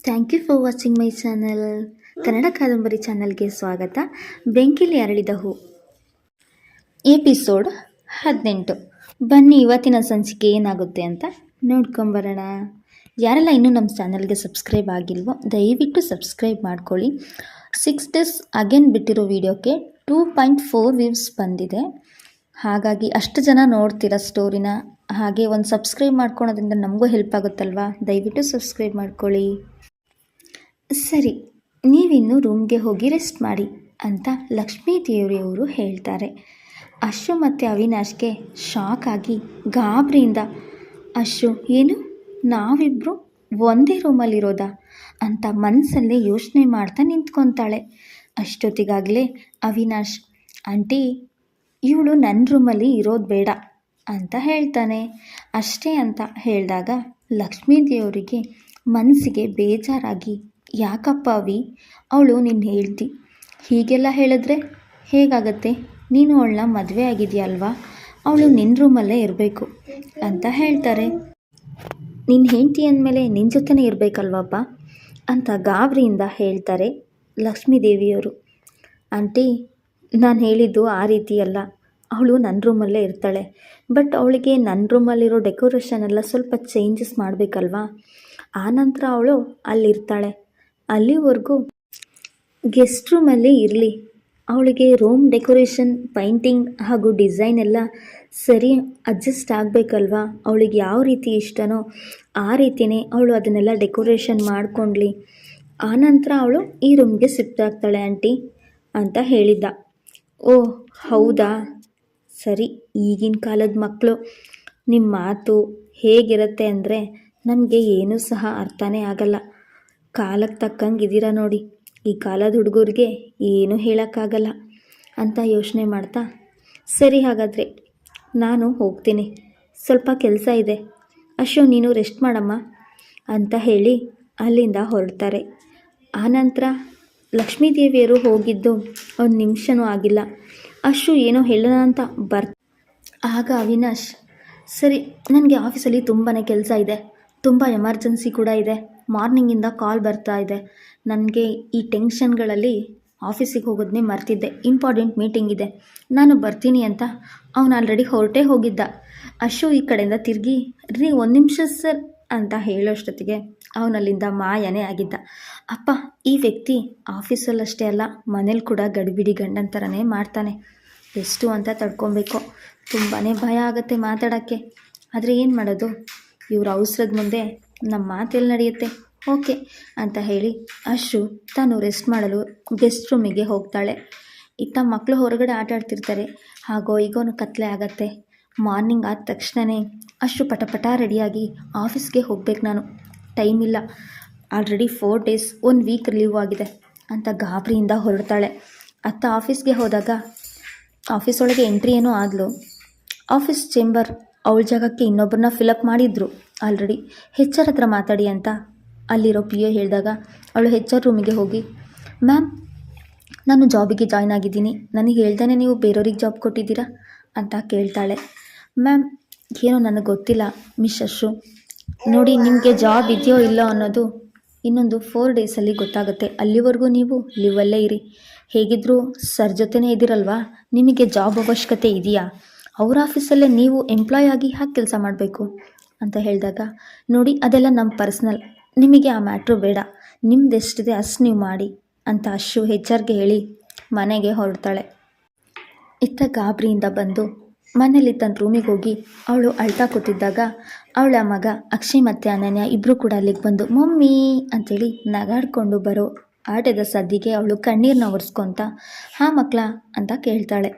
Thank you for watching my channel. Kannada ಕಾದಂಬರಿ ಚಾನಲ್ಗೆ ಸ್ವಾಗತ. ಬೆಂಕಿಲಿ ಅರಳಿದ ಹೂ ಎಪಿಸೋಡ್ 18. ಬನ್ನಿ ಇವತ್ತಿನ ಸಂಚಿಕೆ ಏನಾಗುತ್ತೆ ಅಂತ ನೋಡ್ಕೊಂಬರೋಣ. ಯಾರೆಲ್ಲ ಇನ್ನೂ ನಮ್ಮ ಚಾನಲ್ಗೆ ಸಬ್ಸ್ಕ್ರೈಬ್ ಆಗಿಲ್ವೋ ದಯವಿಟ್ಟು ಸಬ್ಸ್ಕ್ರೈಬ್ ಮಾಡ್ಕೊಳ್ಳಿ. 6 days ಅಗೇನ್ ಬಿಟ್ಟಿರೋ ವಿಡಿಯೋಕ್ಕೆ 2.4 ವ್ಯೂಸ್ ಬಂದಿದೆ. ಹಾಗಾಗಿ ಅಷ್ಟು ಜನ ನೋಡ್ತೀರ ಸ್ಟೋರಿನ. ಹಾಗೆ ಒಂದು ಸಬ್ಸ್ಕ್ರೈಬ್ ಮಾಡ್ಕೊಳೋದ್ರಿಂದ ನಮಗೂ ಹೆಲ್ಪ್ ಆಗುತ್ತಲ್ವಾ. ದಯವಿಟ್ಟು ಸಬ್ಸ್ಕ್ರೈಬ್ ಮಾಡ್ಕೊಳ್ಳಿ. ಸರಿ, ನೀವಿನ್ನು ರೂಮ್ಗೆ ಹೋಗಿ ರೆಸ್ಟ್ ಮಾಡಿ ಅಂತ ಲಕ್ಷ್ಮೀ ದೇವಿಯವರು ಹೇಳ್ತಾರೆ. ಅಶು ಮತ್ತು ಅವಿನಾಶ್ಗೆ ಶಾಕ್ ಆಗಿ ಗಾಬರಿಯಿಂದ, ಅಶು ಏನು ನಾವಿಬ್ಬರು ಒಂದೇ ರೂಮಲ್ಲಿರೋದಾ ಅಂತ ಮನಸ್ಸಲ್ಲೇ ಯೋಚನೆ ಮಾಡ್ತಾ ನಿಂತ್ಕೊತಾಳೆ. ಅಷ್ಟೊತ್ತಿಗಾಗಲೇ ಅವಿನಾಶ್, ಆಂಟಿ ಇವಳು ನನ್ನ ರೂಮಲ್ಲಿ ಇರೋದು ಬೇಡ ಅಂತ ಹೇಳ್ತಾನೆ. ಅಷ್ಟೇ ಅಂತ ಹೇಳಿದಾಗ ಲಕ್ಷ್ಮೀ ದೇವರಿಗೆ ಮನಸ್ಸಿಗೆ ಬೇಜಾರಾಗಿ, ಯಾಕಪ್ಪ ಅವಿ, ಅವಳು ನೀನು ಹೇಳ್ತಿ, ಹೀಗೆಲ್ಲ ಹೇಳಿದ್ರೆ ಹೇಗಾಗತ್ತೆ, ನೀನು ಅವಳನ್ನ ಮದುವೆ ಆಗಿದೆಯಲ್ವಾ, ಅವಳು ನಿನ್ನ ರೂಮಲ್ಲೇ ಇರಬೇಕು ಅಂತ ಹೇಳ್ತಾರೆ. ನಿನ್ನ ಹೆಂಡತಿ ಅಂದಮೇಲೆ ನಿನ್ನ ಜೊತೆನೇ ಇರಬೇಕಲ್ವಪ್ಪ ಅಂತ ಗಾಬರಿಯಿಂದ ಹೇಳ್ತಾರೆ ಲಕ್ಷ್ಮೀ ದೇವಿಯವರು. ಆಂಟಿ, ನಾನು ಹೇಳಿದ್ದು ಆ ರೀತಿ ಅಲ್ಲ, ಅವಳು ನನ್ನ ರೂಮಲ್ಲೇ ಇರ್ತಾಳೆ. ಬಟ್ ಅವಳಿಗೆ ನನ್ನ ರೂಮಲ್ಲಿರೋ ಡೆಕೋರೇಷನ್ ಎಲ್ಲ ಸ್ವಲ್ಪ ಚೇಂಜಸ್ ಮಾಡಬೇಕಲ್ವಾ, ಆನಂತರ ಅವಳು ಅಲ್ಲಿರ್ತಾಳೆ. ಅಲ್ಲಿವರೆಗೂ ಗೆಸ್ಟ್ ರೂಮಲ್ಲಿ ಇರಲಿ. ಅವಳಿಗೆ ರೂಮ್ ಡೆಕೋರೇಷನ್, ಪೈಂಟಿಂಗ್ ಹಾಗೂ ಡಿಸೈನ್ ಎಲ್ಲ ಸರಿ ಅಡ್ಜಸ್ಟ್ ಆಗಬೇಕಲ್ವಾ. ಅವಳಿಗೆ ಯಾವ ರೀತಿ ಇಷ್ಟನೋ ಆ ರೀತಿಯೇ ಅವಳು ಅದನ್ನೆಲ್ಲ ಡೆಕೋರೇಷನ್ ಮಾಡ್ಕೊಂಡ್ಲಿ. ಆನಂತರ ಅವಳು ಈ ರೂಮ್ಗೆ ಶಿಫ್ಟ್ ಆಗ್ತಾಳೆ ಆಂಟಿ ಅಂತ ಹೇಳಿದ್ದ. ಓ ಹೌದಾ, ಸರಿ. ಈಗಿನ ಕಾಲದ ಮಕ್ಕಳು ನಿಮ್ಮ ಮಾತು ಹೇಗಿರುತ್ತೆ ಅಂದರೆ ನಮಗೆ ಏನೂ ಸಹ ಅರ್ಥನೇ ಆಗಲ್ಲ. ಕಾಲಕ್ಕೆ ತಕ್ಕಂಗೆ ಇದ್ದೀರಾ ನೋಡಿ. ಈ ಕಾಲದ ಹುಡುಗರಿಗೆ ಏನೂ ಹೇಳೋಕ್ಕಾಗಲ್ಲ ಅಂತ ಯೋಚನೆ ಮಾಡ್ತಾ, ಸರಿ ಹಾಗಾದರೆ ನಾನು ಹೋಗ್ತೀನಿ, ಸ್ವಲ್ಪ ಕೆಲಸ ಇದೆ, ಅಶು ನೀನು ರೆಸ್ಟ್ ಮಾಡಮ್ಮ ಅಂತ ಹೇಳಿ ಅಲ್ಲಿಂದ ಹೊರಡ್ತಾರೆ. ಆನಂತರ ಲಕ್ಷ್ಮೀದೇವಿಯರು ಹೋಗಿದ್ದು ಒಂದು ನಿಮಿಷನೂ ಆಗಿಲ್ಲ. ಅಶು ಏನೋ ಹೇಳೋಣ ಅಂತ ಆಗ ಅವಿನಾಶ್, ಸರಿ ನನಗೆ ಆಫೀಸಲ್ಲಿ ತುಂಬಾ ಕೆಲಸ ಇದೆ, ತುಂಬ ಎಮರ್ಜೆನ್ಸಿ ಕೂಡ ಇದೆ, ಮಾರ್ನಿಂಗಿಂದ ಕಾಲ್ ಬರ್ತಾ ಇದೆ, ನನಗೆ ಈ ಟೆನ್ಷನ್ಗಳಲ್ಲಿ ಆಫೀಸಿಗೆ ಹೋಗೋದನ್ನೇ ಮರ್ತಿದ್ದೆ, ಇಂಪಾರ್ಟೆಂಟ್ ಮೀಟಿಂಗ್ ಇದೆ, ನಾನು ಬರ್ತೀನಿ ಅಂತ ಅವನು ಆಲ್ರೆಡಿ ಹೊರಟೇ ಹೋಗಿದ್ದ. ಅಶು ಈ ಕಡೆಯಿಂದ ತಿರುಗಿ, ಒಂದು ನಿಮಿಷ ಸರ್ ಅಂತ ಹೇಳೋಷ್ಟೊತ್ತಿಗೆ ಅವನಲ್ಲಿಂದ ಮಾಯನೇ ಆಗಿದ್ದ. ಅಪ್ಪ, ಈ ವ್ಯಕ್ತಿ ಆಫೀಸಲ್ಲಷ್ಟೇ ಅಲ್ಲ ಮನೇಲಿ ಕೂಡ ಗಡಿಬಿಡಿ ಗಂಡನ ಥರನೇ ಮಾಡ್ತಾನೆ, ಎಷ್ಟು ಅಂತ ತಡ್ಕೊಬೇಕು. ತುಂಬಾ ಭಯ ಆಗುತ್ತೆ ಮಾತಾಡೋಕ್ಕೆ, ಆದರೆ ಏನು ಮಾಡೋದು, ಇವ್ರ ಅವಸರದ ಮುಂದೆ ನಮ್ಮ ಮಾತೆಲ್ಲಿ ನಡೆಯುತ್ತೆ. ಓಕೆ ಅಂತ ಹೇಳಿ ಅಶು ತಾನು ರೆಸ್ಟ್ ಮಾಡಲು ಗೆಸ್ಟ್ ರೂಮಿಗೆ ಹೋಗ್ತಾಳೆ. ಇತ್ತ ಮಕ್ಕಳು ಹೊರಗಡೆ ಆಟ ಆಡ್ತಿರ್ತಾರೆ. ಹಾಗೋ ಈಗೋನು ಕತ್ಲೆ ಆಗತ್ತೆ. ಮಾರ್ನಿಂಗ್ ಆದ ತಕ್ಷಣವೇ ಅಶು ಪಟಪಟ ರೆಡಿಯಾಗಿ ಆಫೀಸ್ಗೆ ಹೋಗ್ಬೇಕು, ನಾನು ಟೈಮ್ ಇಲ್ಲ, ಆಲ್ರೆಡಿ 4 days 1 week ಲೀವ್ ಆಗಿದೆ ಅಂತ ಗಾಬರಿಯಿಂದ ಹೊರಡ್ತಾಳೆ. ಅತ್ತ ಆಫೀಸ್ಗೆ ಹೋದಾಗ ಆಫೀಸ್ ಒಳಗೆ ಎಂಟ್ರಿ ಏನೋ ಆದಳು. ಆಫೀಸ್ ಚೇಂಬರ್ ಅವಳ ಜಾಗಕ್ಕೆ ಇನ್ನೊಬ್ಬರನ್ನ ಫಿಲಪ್ ಮಾಡಿದ್ರು ಆಲ್ರೆಡಿ. HR ಹತ್ರ ಮಾತಾಡಿ ಅಂತ ಅಲ್ಲಿರೋ PA ಹೇಳಿದಾಗ ಅವಳು HR ರೂಮಿಗೆ ಹೋಗಿ, ಮ್ಯಾಮ್ ನಾನು ಜಾಬಿಗೆ ಜಾಯ್ನ್ ಆಗಿದ್ದೀನಿ, ನನಗೆ ಹೇಳ್ದೇ ನೀವು ಬೇರೆಯವ್ರಿಗೆ ಜಾಬ್ ಕೊಟ್ಟಿದ್ದೀರಾ ಅಂತ ಕೇಳ್ತಾಳೆ. ಮ್ಯಾಮ್ ಏನೋ ನನಗೆ ಗೊತ್ತಿಲ್ಲ ಮಿಸ್ ಅಶು, ನೋಡಿ ನಿಮಗೆ ಜಾಬ್ ಇದೆಯೋ ಇಲ್ಲೋ ಅನ್ನೋದು ಇನ್ನೊಂದು 4 days ಗೊತ್ತಾಗುತ್ತೆ, ಅಲ್ಲಿವರೆಗೂ ನೀವು ಲೀವಲ್ಲೇ ಇರಿ, ಹೇಗಿದ್ದರೂ ಸರ್ ಜೊತೆನೇ ಇದ್ದೀರಲ್ವಾ, ನಿಮಗೆ ಜಾಬ್ ಅವಶ್ಯಕತೆ ಇದೆಯಾ, ಅವ್ರ ಆಫೀಸಲ್ಲೇ ನೀವು ಎಂಪ್ಲಾಯ್ ಆಗಿ ಹಾಕಿ ಕೆಲಸ ಮಾಡಬೇಕು ಅಂತ ಹೇಳಿದಾಗ, ನೋಡಿ ಅದೆಲ್ಲ ನಮ್ಮ ಪರ್ಸ್ನಲ್, ನಿಮಗೆ ಆ ಮ್ಯಾಟ್ರು ಬೇಡ, ನಿಮ್ದು ಎಷ್ಟಿದೆ ಅಷ್ಟು ನೀವು ಮಾಡಿ ಅಂತ ಅಶು HRಗೆ ಹೇಳಿ ಮನೆಗೆ ಹೊರಡ್ತಾಳೆ. ಇತ್ತ ಗಾಬರಿಯಿಂದ ಬಂದು ಮನೇಲಿ ತನ್ನ ರೂಮಿಗೆ ಹೋಗಿ ಅವಳು ಅಳ್ತಾ ಕೂತಿದ್ದಾಗ ಅವಳ ಮಗ ಅಕ್ಷಯ್ ಮತ್ತು ಅನನ್ಯ ಇಬ್ಬರು ಕೂಡ ಅಲ್ಲಿಗೆ ಬಂದು ಮಮ್ಮಿ ಅಂಥೇಳಿ ನಗಾಡ್ಕೊಂಡು ಬರೋ ಆಟದ ಸದ್ದಿಗೆ ಅವಳು ಕಣ್ಣೀರನ್ನ ಒರೆಸ್ಕೊತ, ಹಾಂ ಮಕ್ಕಳ ಅಂತ ಕೇಳ್ತಾಳೆ.